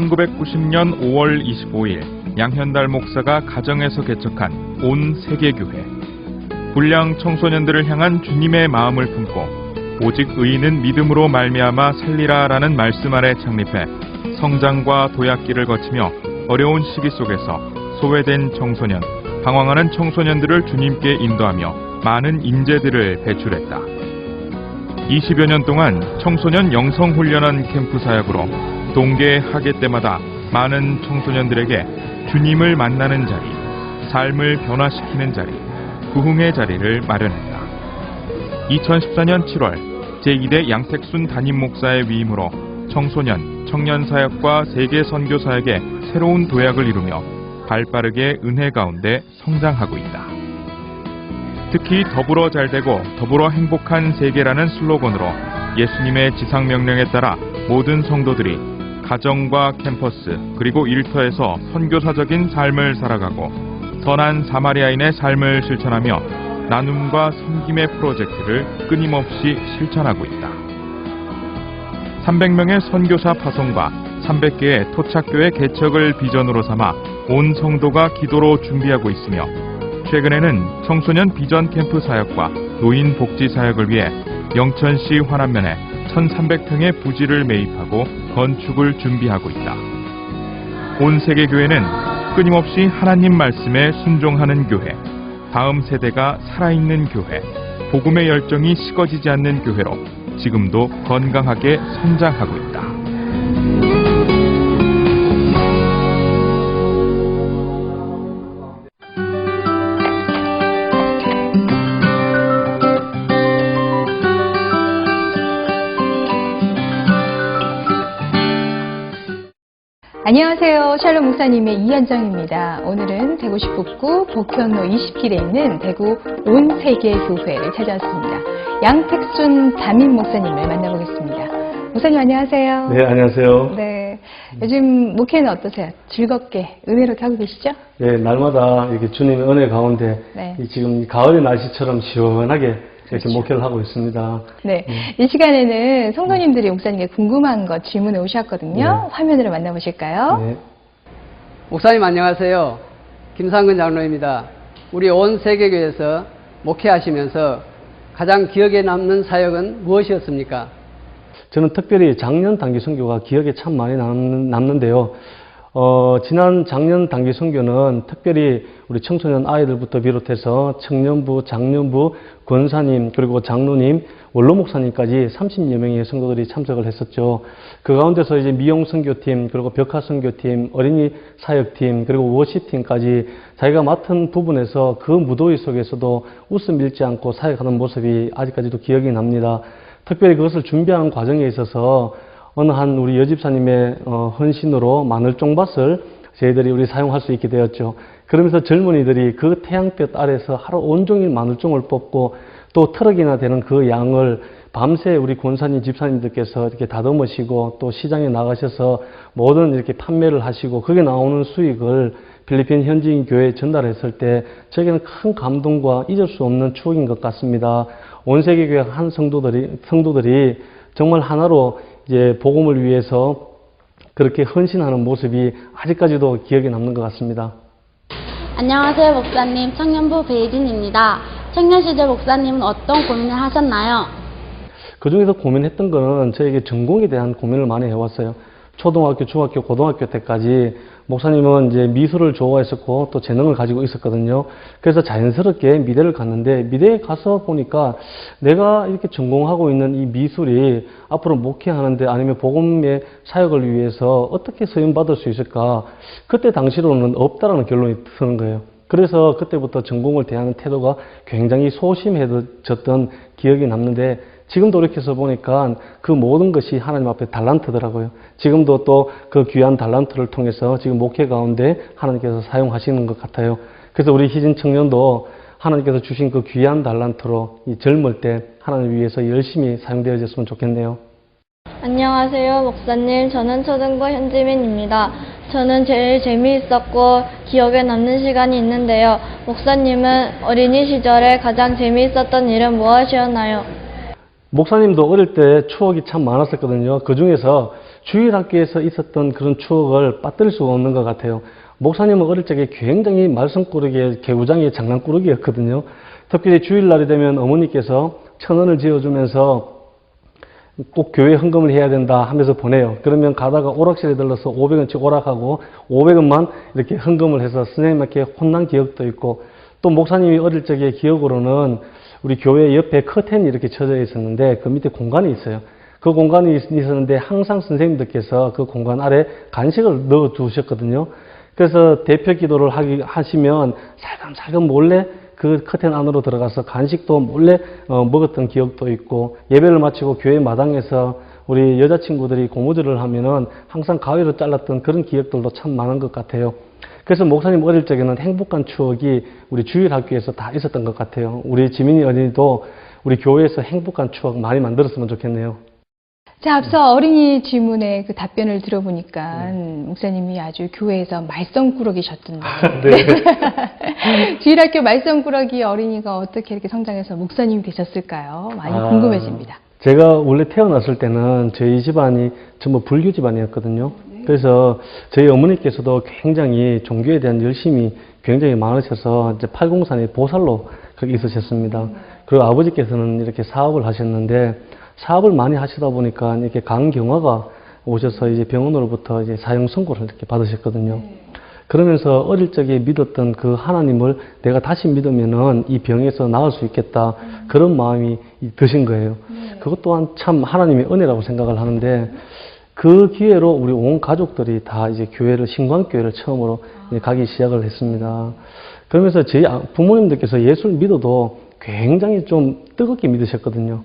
1990년 5월 25일 양현달 목사가 가정에서 개척한 온 세계교회. 불량 청소년들을 향한 주님의 마음을 품고 오직 의인은 믿음으로 말미암아 살리라라는 말씀 아래 창립해 성장과 도약기를 거치며 어려운 시기 속에서 소외된 청소년, 방황하는 청소년들을 주님께 인도하며 많은 인재들을 배출했다. 20여 년 동안 청소년 영성훈련원 캠프 사역으로 동계 하계 때마다 많은 청소년들에게 주님을 만나는 자리, 삶을 변화시키는 자리, 부흥의 자리를 마련했다. 2014년 7월 제2대 양택순 담임 목사의 위임으로 청소년, 청년 사역과 세계 선교 사역에 새로운 도약을 이루며 발빠르게 은혜 가운데 성장하고 있다. 특히 더불어 잘되고 더불어 행복한 세계라는 슬로건으로 예수님의 지상명령에 따라 모든 성도들이 가정과 캠퍼스 그리고 일터에서 선교사적인 삶을 살아가고 선한 사마리아인의 삶을 실천하며 나눔과 섬김의 프로젝트를 끊임없이 실천하고 있다. 300명의 선교사 파송과 300개의 토착교회 개척을 비전으로 삼아 온 성도가 기도로 준비하고 있으며 최근에는 청소년 비전 캠프 사역과 노인 복지 사역을 위해 영천시 환안면에 1,300평의 부지를 매입하고 건축을 준비하고 있다. 온 세계교회는 끊임없이 하나님 말씀에 순종하는 교회, 다음 세대가 살아있는 교회, 복음의 열정이 식어지지 않는 교회로 지금도 건강하게 성장하고 있다. 안녕하세요. 샬롬 목사님의 이현정입니다. 오늘은 대구 시북구 복현로 20길에 있는 대구 온세계교회를 찾아왔습니다. 양택순 담임 목사님을 만나보겠습니다. 목사님 안녕하세요. 네, 안녕하세요. 네, 요즘 목회는 어떠세요? 즐겁게 은혜롭게 하고 계시죠? 네, 날마다 이렇게 주님의 은혜 가운데 네. 지금 가을의 날씨처럼 시원하게 이렇게 그렇죠. 목회를 하고 있습니다. 네, 이 시간에는 성도님들이 목사님께 궁금한 것 질문해 오셨거든요. 네. 화면으로 만나보실까요? 네. 목사님 안녕하세요. 김상근 장로입니다. 우리 온 세계교회에서 목회하시면서 가장 기억에 남는 사역은 무엇이었습니까? 저는 특별히 작년 단기 선교가 기억에 참 많이 남는데요. 지난 작년 단기 선교는 특별히 우리 청소년 아이들부터 비롯해서 청년부, 장년부, 권사님, 그리고 장로님, 원로 목사님까지 30여 명의 성도들이 참석을 했었죠. 그 가운데서 이제 미용 선교팀, 그리고 벽화 선교팀, 어린이 사역팀, 그리고 워십팀까지 자기가 맡은 부분에서 그 무더위 속에서도 웃음 잃지 않고 사역하는 모습이 아직까지도 기억이 납니다. 특별히 그것을 준비하는 과정에 있어서 어느 한 우리 여집사님의 헌신으로 마늘종밭을 저희들이 우리 사용할 수 있게 되었죠. 그러면서 젊은이들이 그 태양볕 아래서 하루 온종일 마늘종을 뽑고 또 트럭이나 되는 그 양을 밤새 우리 권사님, 집사님들께서 이렇게 다듬으시고 또 시장에 나가셔서 모든 이렇게 판매를 하시고 거기에 나오는 수익을 필리핀 현지인 교회에 전달했을 때 저에게는 큰 감동과 잊을 수 없는 추억인 것 같습니다. 온 세계교회 한 성도들이 정말 하나로 이제 복음을 위해서 그렇게 헌신하는 모습이 아직까지도 기억에 남는 것 같습니다. 안녕하세요, 목사님. 청년부 배혜진입니다. 청년시절 목사님은 어떤 고민을 하셨나요? 그 중에서 고민했던 거는 저에게 전공에 대한 고민을 많이 해왔어요. 초등학교, 중학교, 고등학교 때까지 목사님은 이제 미술을 좋아했었고 또 재능을 가지고 있었거든요. 그래서 자연스럽게 미대를 갔는데 미대에 가서 보니까 내가 이렇게 전공하고 있는 이 미술이 앞으로 목회하는데 아니면 복음의 사역을 위해서 어떻게 쓰임받을 수 있을까? 그때 당시로는 없다라는 결론이 드는 거예요. 그래서 그때부터 전공을 대하는 태도가 굉장히 소심해졌던 기억이 남는데 지금 돌이켜서 보니까 그 모든 것이 하나님 앞에 달란트더라고요. 지금도 또 그 귀한 달란트를 통해서 지금 목회 가운데 하나님께서 사용하시는 것 같아요. 그래서 우리 희진 청년도 하나님께서 주신 그 귀한 달란트로 이 젊을 때 하나님을 위해서 열심히 사용되어졌으면 좋겠네요. 안녕하세요, 목사님. 저는 초등부 현지민입니다. 저는 제일 재미있었고 기억에 남는 시간이 있는데요. 목사님은 어린이 시절에 가장 재미있었던 일은 무엇이었나요? 목사님도 어릴 때 추억이 참 많았었거든요. 그 중에서 주일학교에서 있었던 그런 추억을 빠뜨릴 수가 없는 것 같아요. 목사님은 어릴 적에 굉장히 말썽꾸러기의 개구장의 장난꾸러기였거든요. 특별히 주일날이 되면 어머니께서 1,000원을 지어주면서 꼭 교회 헌금을 해야 된다 하면서 보내요. 그러면 가다가 오락실에 들러서 500원씩 오락하고 500원만 이렇게 헌금을 해서 선생님께 혼난 기억도 있고, 또 목사님이 어릴 적에 기억으로는 우리 교회 옆에 커튼이 이렇게 쳐져 있었는데 그 밑에 공간이 있어요. 그 공간이 있었는데 항상 선생님들께서 그 공간 아래 간식을 넣어 두셨거든요. 그래서 대표 기도를 하시면 살금살금 몰래 그 커튼 안으로 들어가서 간식도 몰래 먹었던 기억도 있고, 예배를 마치고 교회 마당에서 우리 여자친구들이 고무줄을 하면은 항상 가위로 잘랐던 그런 기억들도 참 많은 것 같아요. 그래서 목사님 어릴 적에는 행복한 추억이 우리 주일학교에서 다 있었던 것 같아요. 우리 지민이 어린이도 우리 교회에서 행복한 추억 많이 만들었으면 좋겠네요. 자, 앞서 어린이 질문의 그 답변을 들어보니까 목사님이 아주 교회에서 말썽꾸러기셨던데. 네. 주일학교 말썽꾸러기 어린이가 어떻게 이렇게 성장해서 목사님이 되셨을까요? 많이 궁금해집니다. 제가 원래 태어났을 때는 저희 집안이 전부 불교 집안이었거든요. 그래서 저희 어머니께서도 굉장히 종교에 대한 열심이 굉장히 많으셔서 이제 팔공산의 보살로 거기 있으셨습니다. 그리고 아버지께서는 이렇게 사업을 하셨는데, 사업을 많이 하시다 보니까 이렇게 간경화가 오셔서 이제 병원으로부터 이제 사형 선고를 이렇게 받으셨거든요. 그러면서 어릴 적에 믿었던 그 하나님을 내가 다시 믿으면은 이 병에서 나을 수 있겠다, 그런 마음이 드신 거예요. 그것 또한 참 하나님의 은혜라고 생각을 하는데, 그 기회로 우리 온 가족들이 다 이제 교회를, 신광교회를 처음으로 이제 가기 시작을 했습니다. 그러면서 저희 부모님들께서 예수를 믿어도 굉장히 좀 뜨겁게 믿으셨거든요.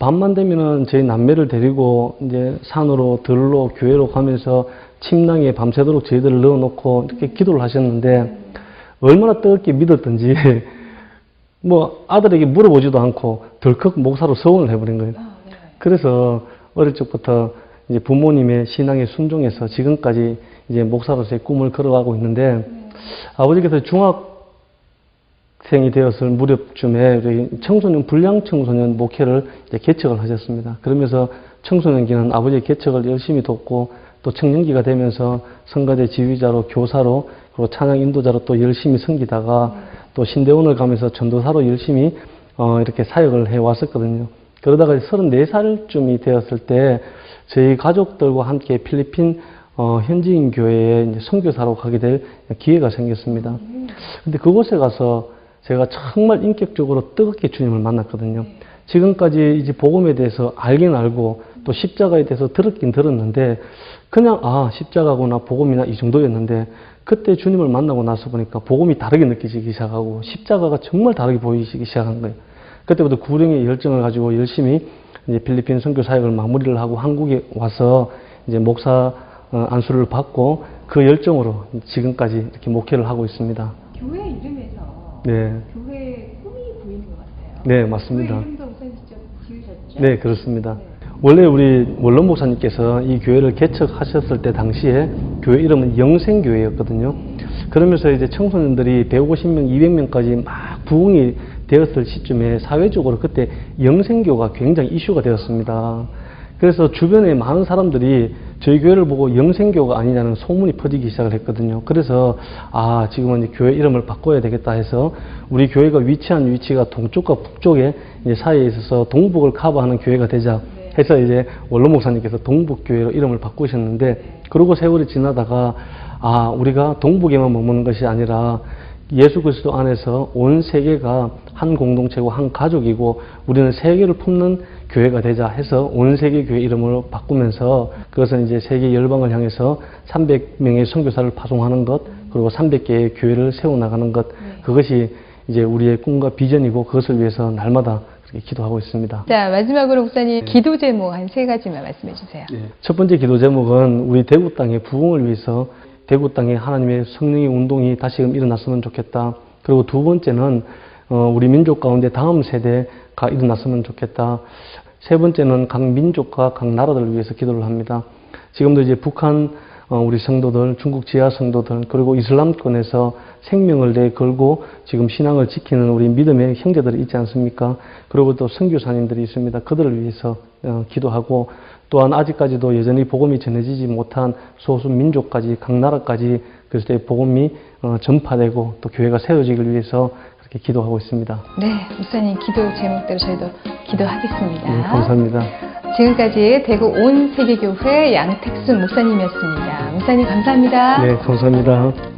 밤만 되면은 저희 남매를 데리고 이제 산으로, 들로, 교회로 가면서 침낭에 밤새도록 저희들을 넣어놓고 이렇게 기도를 하셨는데, 얼마나 뜨겁게 믿었던지 뭐 아들에게 물어보지도 않고 덜컥 목사로 서원을 해버린 거예요. 그래서 어릴 적부터 이제 부모님의 신앙에 순종해서 지금까지 이제 목사로서의 꿈을 걸어가고 있는데, 아버지께서 중학생이 되었을 무렵쯤에 청소년, 불량 청소년 목회를 이제 개척을 하셨습니다. 그러면서 청소년기는 아버지의 개척을 열심히 돕고, 또 청년기가 되면서 성가대 지휘자로, 교사로, 그리고 찬양 인도자로 또 열심히 섬기다가 또 신대원을 가면서 전도사로 열심히 이렇게 사역을 해왔었거든요. 그러다가 34살쯤이 되었을 때 저희 가족들과 함께 필리핀 현지인 교회에 이제 선교사로 가게 될 기회가 생겼습니다. 근데 그곳에 가서 제가 정말 인격적으로 뜨겁게 주님을 만났거든요. 지금까지 이제 복음에 대해서 알긴 알고 또 십자가에 대해서 들었긴 들었는데, 그냥 십자가구나, 복음이나 이 정도였는데, 그때 주님을 만나고 나서 보니까 복음이 다르게 느껴지기 시작하고 십자가가 정말 다르게 보이기 시작한 거예요. 그때부터 구령의 열정을 가지고 열심히 이제 필리핀 선교 사역을 마무리를 하고 한국에 와서 이제 목사 안수를 받고, 그 열정으로 지금까지 이렇게 목회를 하고 있습니다. 교회 이름에서 네. 교회의 꿈이 보이는 것 같아요. 네, 맞습니다. 교회 이름도 목사님 직접 지으셨죠? 네, 그렇습니다. 원래 우리 원론 목사님께서 이 교회를 개척하셨을 때 당시에 교회 이름은 영생교회였거든요. 그러면서 이제 청소년들이 150명, 200명까지 막 부흥이 되었을 시점에 사회적으로 그때 영생교가 굉장히 이슈가 되었습니다. 그래서 주변에 많은 사람들이 저희 교회를 보고 영생교가 아니냐는 소문이 퍼지기 시작을 했거든요. 그래서 지금은 이제 교회 이름을 바꿔야 되겠다 해서, 우리 교회가 위치한 위치가 동쪽과 북쪽에 이제 사이에 있어서 동북을 커버하는 교회가 되자 해서 이제 원로 목사님께서 동북교회로 이름을 바꾸셨는데, 그러고 세월이 지나다가 우리가 동북에만 머무는 것이 아니라 예수 그리스도 안에서 온 세계가 한 공동체고 한 가족이고 우리는 세계를 품는 교회가 되자 해서 온 세계 교회 이름을 바꾸면서, 그것은 이제 세계 열방을 향해서 300명의 선교사를 파송하는 것, 그리고 300개의 교회를 세워나가는 것, 그것이 이제 우리의 꿈과 비전이고, 그것을 위해서 날마다 그렇게 기도하고 있습니다. 자, 마지막으로 목사님 기도 제목 한 3가지만 말씀해 주세요. 첫 번째 기도 제목은 우리 대구 땅의 부흥을 위해서 대구 땅에 하나님의 성령의 운동이 다시금 일어났으면 좋겠다. 그리고 두 번째는 우리 민족 가운데 다음 세대가 일어났으면 좋겠다. 세 번째는 각 민족과 각 나라들을 위해서 기도를 합니다. 지금도 이제 북한 우리 성도들, 중국 지하 성도들, 그리고 이슬람권에서 생명을 내걸고 지금 신앙을 지키는 우리 믿음의 형제들이 있지 않습니까? 그리고 또 선교사님들이 있습니다. 그들을 위해서 기도하고, 또한 아직까지도 여전히 복음이 전해지지 못한 소수 민족까지, 각 나라까지 그리스도의 복음이 전파되고 또 교회가 세워지길 위해서 그렇게 기도하고 있습니다. 네, 목사님 기도 제목대로 저희도 기도하겠습니다. 네, 감사합니다. 지금까지 대구 온 세계교회 양택순 목사님이었습니다. 목사님 감사합니다. 네, 감사합니다.